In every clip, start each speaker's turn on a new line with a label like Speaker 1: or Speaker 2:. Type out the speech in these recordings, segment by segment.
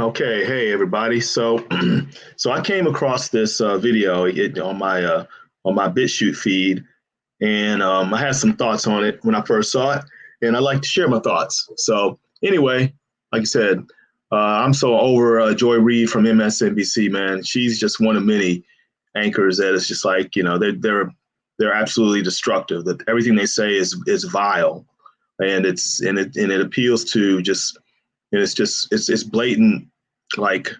Speaker 1: Okay, hey everybody. So, so I came across this video on my BitChute feed, and I had some thoughts on it when I first saw it, and I like to share my thoughts. So, anyway, like I said, I'm so over Joy Reid from MSNBC. Man, she's just one of many anchors that is just like they're absolutely destructive. That everything they say is vile, and it appeals to just and it's blatant like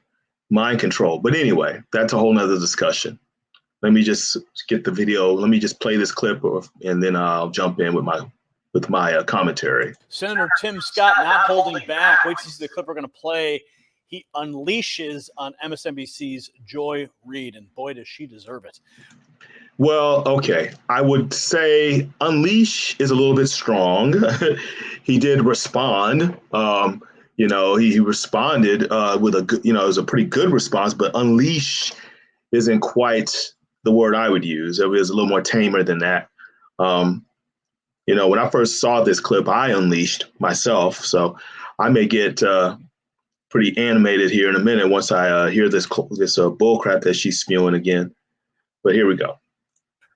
Speaker 1: mind control. But anyway, that's a whole nother discussion. Let me just get the video. Let me just play this clip, and then I'll jump in with my commentary.
Speaker 2: Senator Tim Scott not holding back. Wait to see the clip we're going to play. He unleashes on MSNBC's Joy Reid, and boy, does she deserve it.
Speaker 1: Well, okay. I would say unleash is a little bit strong. He did respond. He responded with a good, it was a pretty good response, but unleash isn't quite the word I would use. It was a little more tamer than that. When I first saw this clip, I unleashed myself. So I may get pretty animated here in a minute once I hear this bull crap that she's spewing again. But here we go.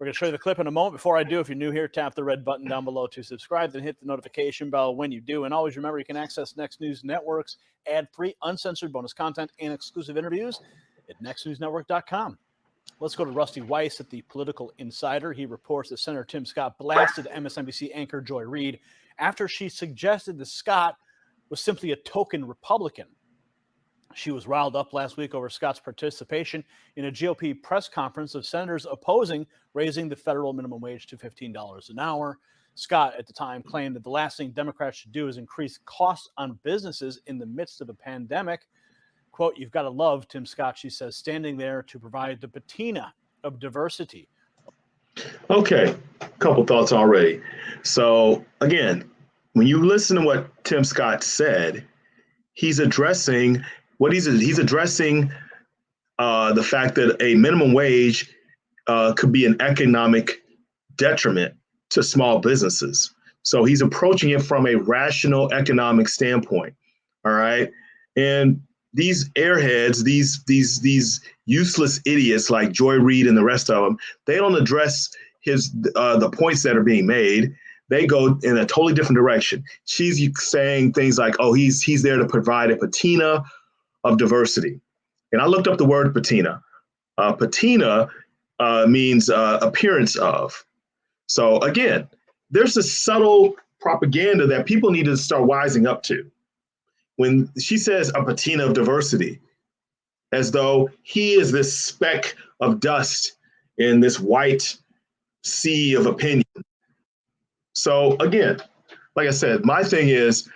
Speaker 2: We're going to show you the clip in a moment. Before I do, if you're new here, tap the red button down below to subscribe, then hit the notification bell when you do. And always remember, you can access Next News Network's ad-free, uncensored bonus content and exclusive interviews at nextnewsnetwork.com. Let's go to Rusty Weiss at the Political Insider. He reports that Senator Tim Scott blasted MSNBC anchor Joy Reid after she suggested that Scott was simply a token Republican. She was riled up last week over Scott's participation in a GOP press conference of senators opposing raising the federal minimum wage to $15 an hour. Scott, at the time, claimed that the last thing Democrats should do is increase costs on businesses in the midst of a pandemic. Quote, "You've got to love Tim Scott," she says, standing there to provide the patina of diversity.
Speaker 1: Okay, a couple thoughts already. So again, when you listen to what Tim Scott said, he's addressing the fact that a minimum wage could be an economic detriment to small businesses. So he's approaching it from a rational economic standpoint. All right, and these airheads, these useless idiots like Joy Reid and the rest of them, they don't address the points that are being made. They go in a totally different direction. She's saying things like, "Oh, he's there to provide a patina of diversity," and I looked up the word patina. Patina means appearance of. So again, there's a subtle propaganda that people need to start wising up to. When she says a patina of diversity, as though he is this speck of dust in this white sea of opinion. So again, like I said, my thing is,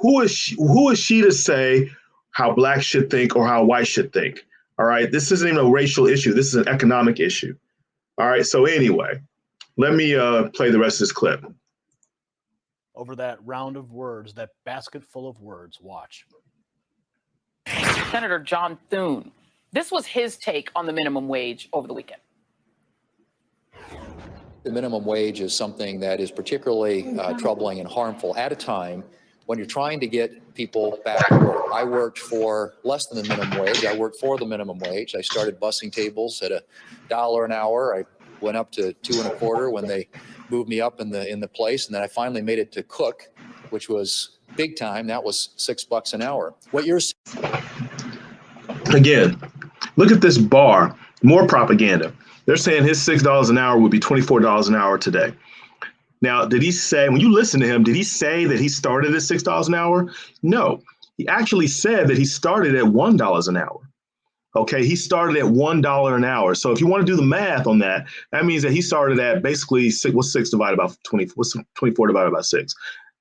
Speaker 1: who is she to say how black should think or how white should think? All right, this isn't even a racial issue. This is an economic issue. All right, so anyway, let me play the rest of this clip.
Speaker 2: Over that round of words, that basket full of words, watch.
Speaker 3: Senator John Thune, this was his take on the minimum wage over the weekend.
Speaker 4: The minimum wage is something that is particularly troubling and harmful at a time when you're trying to get people back to work. I worked for less than the minimum wage. I worked for the minimum wage. I started bussing tables at $1 an hour. I went up to $2.25 when they moved me up in the place, and then I finally made it to cook, which was big time. That was $6 an hour. What you're
Speaker 1: again, look at this bar. More propaganda. They're saying his $6 an hour would be $24 an hour today. Now, did he say, when you listen to him, did he say that he started at $6 an hour? No, he actually said that he started at $1 an hour. Okay, he started at $1 an hour. So if you want to do the math on that, that means that he started at basically what's 6 divided by 20? What's 24 divided by 6?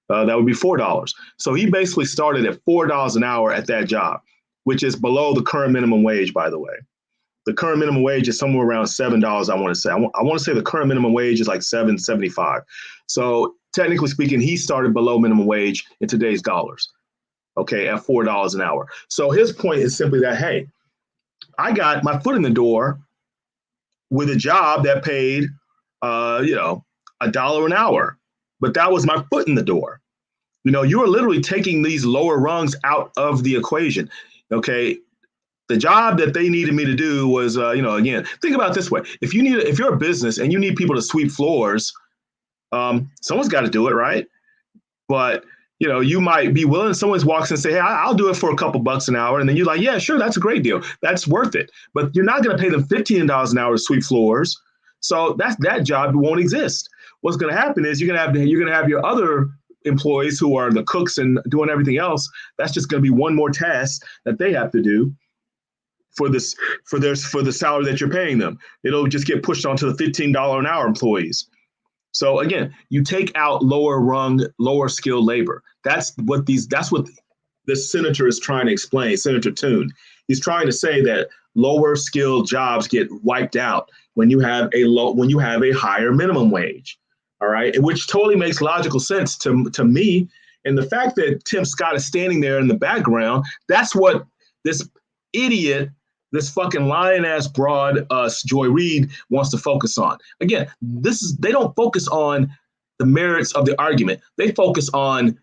Speaker 1: That would be $4. So he basically started at $4 an hour at that job, which is below the current minimum wage, by the way. The current minimum wage is somewhere around $7, I want to say. I want to say the current minimum wage is like $7.75. So technically speaking, he started below minimum wage in today's dollars, okay, at $4 an hour. So his point is simply that, hey, I got my foot in the door with a job that paid, $1 an hour, but that was my foot in the door. You are literally taking these lower rungs out of the equation. Okay. The job that they needed me to do was, again, think about it this way. If you're a business and you need people to sweep floors, someone's got to do it, right? But you might be willing. Someone walks in and say, "Hey, I'll do it for a couple bucks an hour," and then you're like, "Yeah, sure, that's a great deal. That's worth it." But you're not going to pay them $15 an hour to sweep floors, so that job won't exist. What's going to happen is you're going to have your other employees who are the cooks and doing everything else. That's just going to be one more task that they have to do for the salary that you're paying them. It'll just get pushed onto the $15 an hour employees. So again, you take out lower rung, lower skilled labor. That's what this senator is trying to explain, Senator Toon. He's trying to say that lower skilled jobs get wiped out when you have a higher minimum wage. All right, which totally makes logical sense to me. And the fact that Tim Scott is standing there in the background, that's what this idiot, this fucking lying ass broad, Joy Reid, wants to focus on. Again, they don't focus on the merits of the argument. They focus on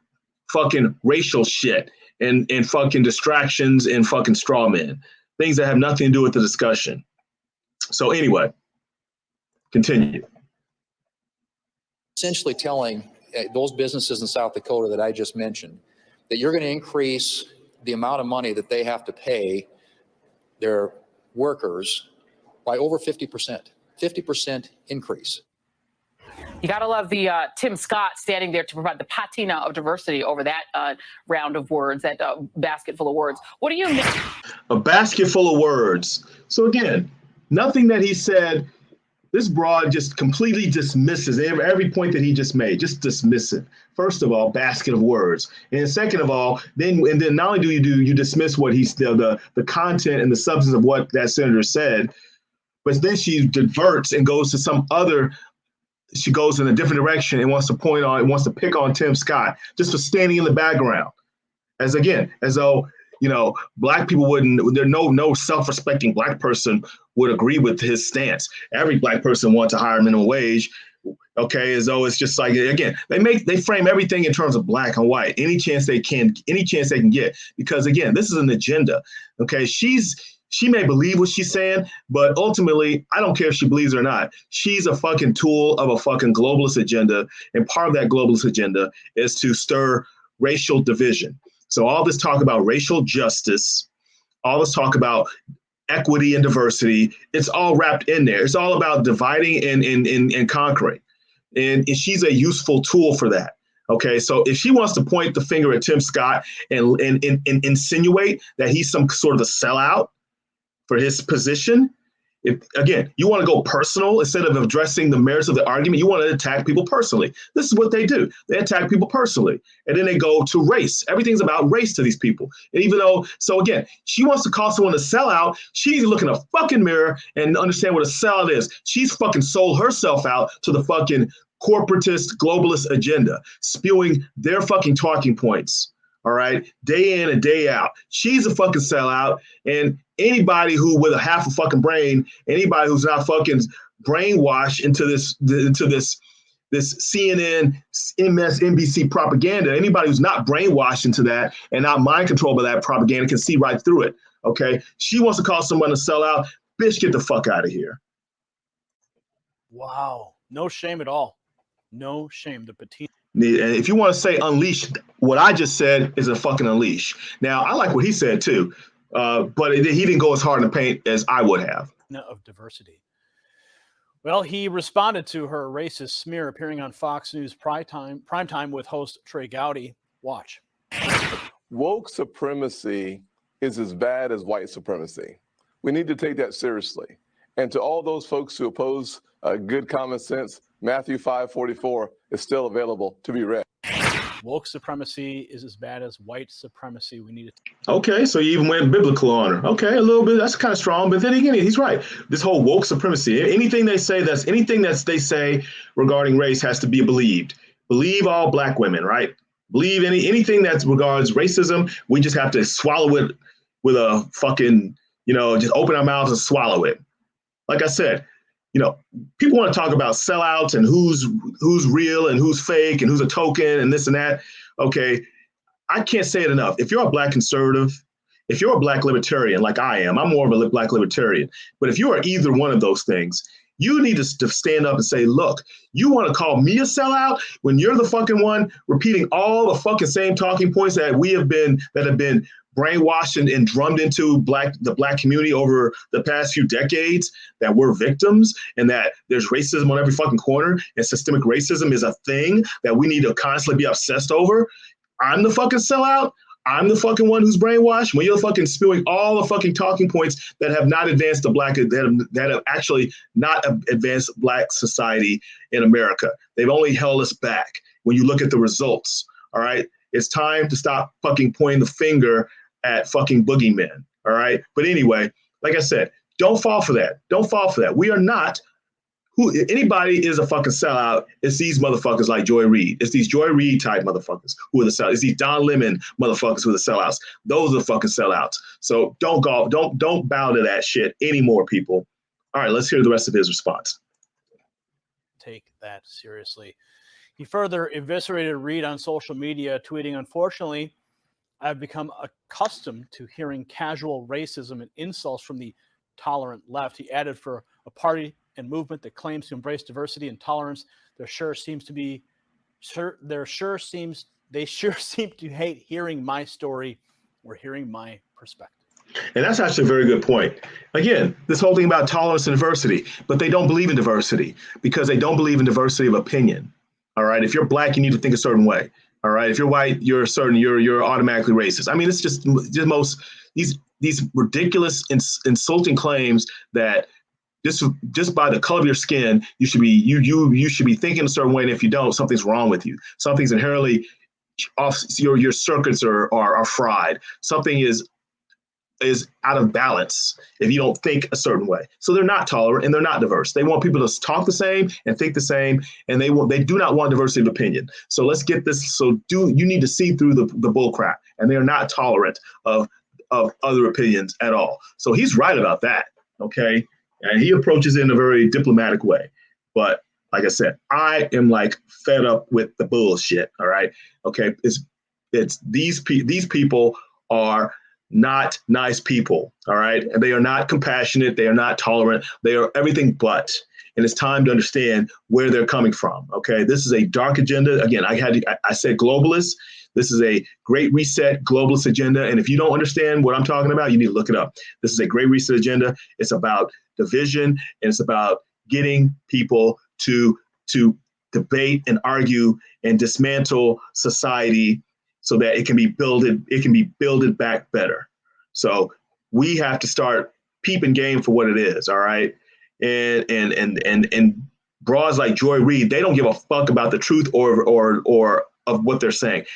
Speaker 1: fucking racial shit and fucking distractions and fucking straw men, things that have nothing to do with the discussion. So anyway, continue.
Speaker 4: Essentially telling those businesses in South Dakota that I just mentioned that you're going to increase the amount of money that they have to pay their workers by over 50% increase.
Speaker 3: You got to love the Tim Scott standing there to provide the patina of diversity over that round of words, that basket full of words. What do you mean?
Speaker 1: A basket full of words. So again, nothing that he said, this broad just completely dismisses every point that he just made. Just dismiss it. First of all, basket of words, and second of all, then not only do you dismiss what he's the content and the substance of what that senator said, but then she diverts and goes to some other. She goes in a different direction and wants to pick on Tim Scott just for standing in the background, as though black people wouldn't. No self-respecting black person would agree with his stance. Every black person wants a higher minimum wage. Okay, as though it's just like, again, they frame everything in terms of black and white, any chance they can get, because again, this is an agenda. Okay, she may believe what she's saying, but ultimately, I don't care if she believes it or not. She's a fucking tool of a fucking globalist agenda, and part of that globalist agenda is to stir racial division. So all this talk about racial justice, all this talk about equity and diversity, it's all wrapped in there. It's all about dividing and conquering. And she's a useful tool for that. Okay, so if she wants to point the finger at Tim Scott and insinuate that he's some sort of a sellout for his position, if again, you want to go personal instead of addressing the merits of the argument, you want to attack people personally. This is what they do. They attack people personally. And then they go to race. Everything's about race to these people. And even though, so again, she wants to call someone a sellout, she needs to look in a fucking mirror and understand what a sellout is. She's fucking sold herself out to the fucking corporatist, globalist agenda, spewing their fucking talking points. All right, day in and day out. She's a fucking sellout, and anybody who with a half a fucking brain, anybody who's not fucking brainwashed into this CNN, MSNBC propaganda, anybody who's not brainwashed into that and not mind controlled by that propaganda can see right through it. Okay, she wants to call someone a sellout. Bitch, get the fuck out of here.
Speaker 2: Wow, no shame at all. No shame. The patina.
Speaker 1: And if you want to say unleash, what I just said is a fucking unleash. Now, I like what he said too, but he didn't go as hard in the paint as I would have.
Speaker 2: Of diversity. Well, he responded to her racist smear appearing on Fox News primetime with host Trey Gowdy. Watch.
Speaker 5: Woke supremacy is as bad as white supremacy. We need to take that seriously. And to all those folks who oppose good common sense, Matthew 5:44 is still available to be read.
Speaker 2: Woke supremacy is as bad as white supremacy. We need it.
Speaker 1: Okay, so you even went biblical on her. Okay, a little bit. That's kind of strong, but then again, he's right. This whole woke supremacy, anything they say regarding race has to be believed. Believe all black women, right? Believe anything that regards racism. We just have to swallow it with a fucking, just open our mouths and swallow it. Like I said, people want to talk about sellouts and who's real and who's fake and who's a token and this and that. Okay, I can't say it enough. If you're a black conservative if you're a black libertarian like I am, I'm more of a black libertarian. But if you are either one of those things, you need to stand up and say, look, you want to call me a sellout when you're the fucking one repeating all the fucking same talking points that have been brainwashed and drummed into the black community over the past few decades, that we're victims and that there's racism on every fucking corner and systemic racism is a thing that we need to constantly be obsessed over. I'm the fucking sellout. I'm the fucking one who's brainwashed when you're fucking spewing all the fucking talking points that have not advanced that have actually not advanced black society in America. They've only held us back when you look at the results. All right. It's time to stop fucking pointing the finger at fucking boogeymen. All right. But anyway, like I said, don't fall for that. Don't fall for that. We are not anybody is a fucking sellout. It's these motherfuckers like Joy Reid. It's these Joy Reid type motherfuckers who are the sellouts. It's these Don Lemon motherfuckers who are the sellouts. Those are the fucking sellouts. So don't bow to that shit anymore, people. All right, let's hear the rest of his response.
Speaker 2: Take that seriously. He further eviscerated Reid on social media, tweeting, "Unfortunately, I've become accustomed to hearing casual racism and insults from the tolerant left." He added, "For a party and movement that claims to embrace diversity and tolerance, they sure seem to hate hearing my story or hearing my perspective."
Speaker 1: And that's actually a very good point. Again, this whole thing about tolerance and diversity, but they don't believe in diversity because they don't believe in diversity of opinion. All right. If you're black, you need to think a certain way. All right. If you're white, you're automatically racist. I mean, it's just these ridiculous, insulting claims that just by the color of your skin, you should be thinking a certain way, and if you don't, something's wrong with you. Something's inherently off. Your circuits are fried. Something is out of balance if you don't think a certain way. So they're not tolerant and they're not diverse. They want people to talk the same and think the same, and they do not want diversity of opinion. So let's get this. So you need to see through the bull crap, and they are not tolerant of other opinions at all. So he's right about that. Okay. And he approaches it in a very diplomatic way. But like I said, I am like fed up with the bullshit. All right. Okay. It's these people are not nice people. All right. And they are not compassionate. They are not tolerant. They are everything but. And it's time to understand where they're coming from. Okay. This is a dark agenda. Again, I said globalists. This is a great reset globalist agenda. And if you don't understand what I'm talking about, you need to look it up. This is a great reset agenda. It's about division, and it's about getting people to debate and argue and dismantle society so that it can be builded back better. So we have to start peeping game for what it is. All right. And broads like Joy Reid, they don't give a fuck about the truth or of what they're saying.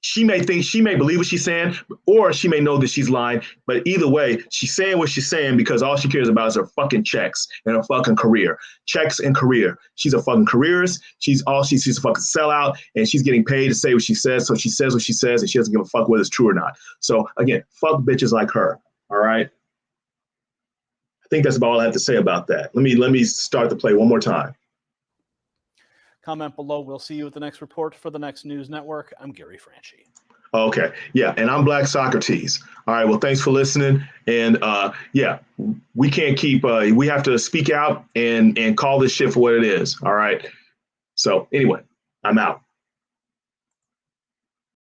Speaker 1: She may believe what she's saying, or she may know that she's lying. But either way, she's saying what she's saying because all she cares about is her fucking checks and her fucking career. Checks and career. She's a fucking careerist. She's a fucking sellout, and she's getting paid to say what she says. So she says what she says, and she doesn't give a fuck whether it's true or not. So again, fuck bitches like her. All right. I think that's about all I have to say about that. Let me start the play one more time.
Speaker 2: Comment below. We'll see you at the next report for the Next News Network. I'm Gary Franchi.
Speaker 1: Okay. Yeah. And I'm Black Socrates. All right. Well, thanks for listening. And yeah, we can't keep, we have to speak out and call this shit for what it is. All right. So anyway, I'm out.